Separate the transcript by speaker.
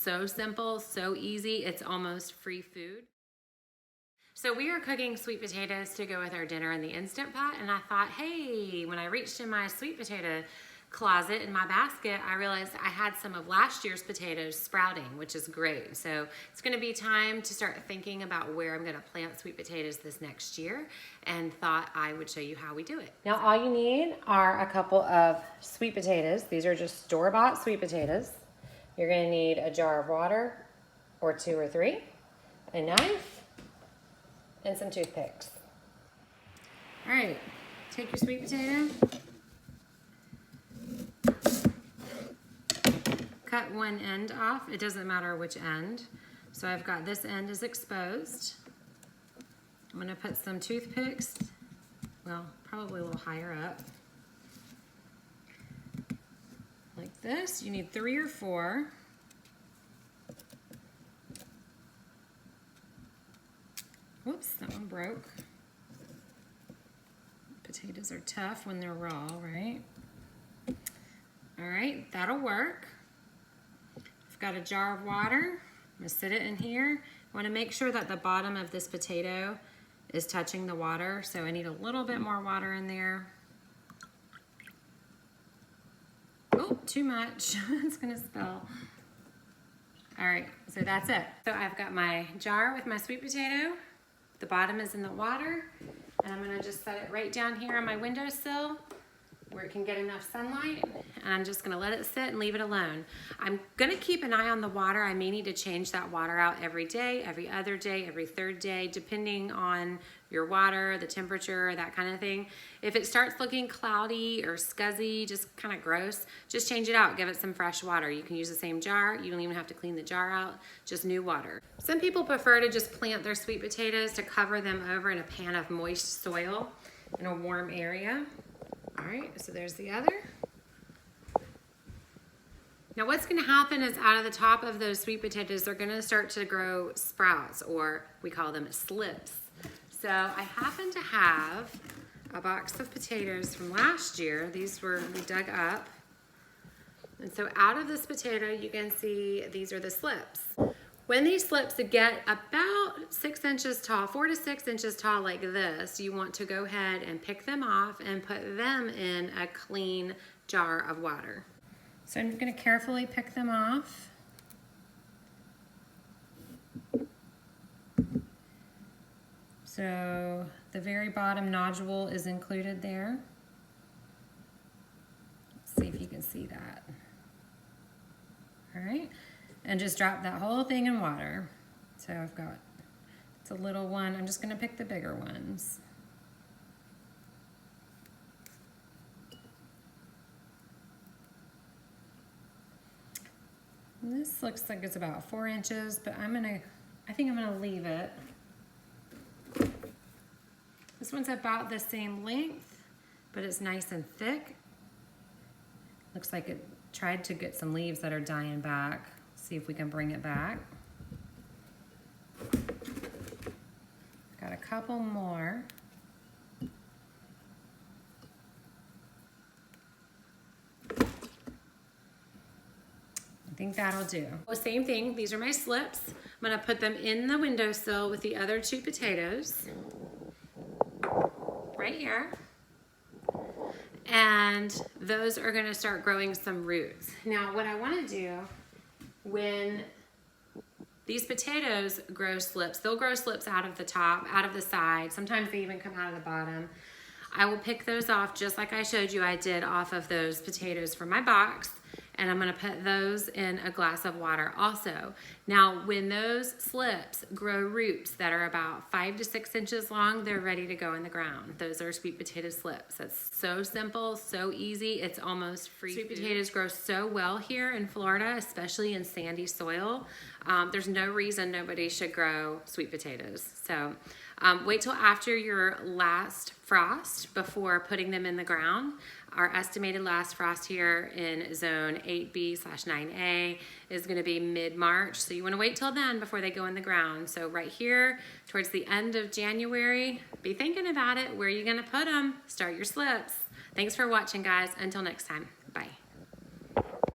Speaker 1: so simple, so easy. It's almost free food. So we are cooking sweet potatoes to go with our dinner in the Instant Pot, and I thought, hey, when I reached in my sweet potato closet in my basket, I realized I had some of last year's potatoes sprouting, which is great. So it's gonna be time to start thinking about where I'm gonna plant sweet potatoes this next year, and thought I would show you how we do it. Now all you need are a couple of sweet potatoes. These are just store-bought sweet potatoes. You're gonna need a jar of water, or 2 or 3, a knife, and some toothpicks. All right, take your sweet potato, cut one end off. It doesn't matter which end. So I've got this end is exposed. I'm gonna put some toothpicks, well, probably a little higher up. Like this. You need 3 or 4. Whoops, that one broke. Potatoes are tough when they're raw, right? All right, that'll work. I've got a jar of water. I'm gonna sit it in here. I wanna make sure that the bottom of this potato is touching the water, so I need a little bit more water in there. Oh, too much, it's gonna spill. All right, so that's it. So I've got my jar with my sweet potato. The bottom is in the water, and I'm gonna just set it right down here on my windowsill where it can get enough sunlight, and I'm just gonna let it sit and leave it alone. I'm gonna keep an eye on the water. I may need to change that water out every day, every other day, every third day, depending on your water, the temperature, that kind of thing. If it starts looking cloudy or scuzzy, just kind of gross, just change it out, give it some fresh water. You can use the same jar. You don't even have to clean the jar out, just new water. Some people prefer to just plant their sweet potatoes to cover them over in a pan of moist soil in a warm area. All right, so there's the other. Now what's gonna happen is out of the top of those sweet potatoes, they're gonna start to grow sprouts, or we call them slips. So I happen to have a box of potatoes from last year. These we dug up. And so out of this potato, you can see these are the slips. When these slips get about 6 inches tall, 4 to 6 inches tall like this, you want to go ahead and pick them off and put them in a clean jar of water. So I'm gonna carefully pick them off. So the very bottom nodule is included there. Let's see if you can see that. All right. And just drop that whole thing in water. So I've got, it's a little one. I'm just gonna pick the bigger ones. And this looks like it's about 4 inches, but I think I'm gonna leave it. This one's about the same length, but it's nice and thick. Looks like it tried to get some leaves that are dying back. See if we can bring it back. Got a couple more. I think that'll do. Well, same thing, these are my slips. I'm gonna put them in the windowsill with the other 2 potatoes. Right here. And those are gonna start growing some roots. Now, what I wanna do, when these potatoes grow slips, they'll grow slips out of the top, out of the side. Sometimes they even come out of the bottom. I will pick those off just like I showed you I did off of those potatoes from my box, and I'm gonna put those in a glass of water also. Now, when those slips grow roots that are about 5 to 6 inches long, they're ready to go in the ground. Those are sweet potato slips. That's so simple, so easy, it's almost free. Sweet potatoes grow so well here in Florida, especially in sandy soil. There's no reason nobody should grow sweet potatoes. So wait till after your last frost before putting them in the ground. Our estimated last frost here in zone 8B/9A is gonna be mid-March. So you wanna wait till then before they go in the ground. So right here, towards the end of January, be thinking about it. Where are you gonna put them? Start your slips. Thanks for watching, guys. Until next time, bye.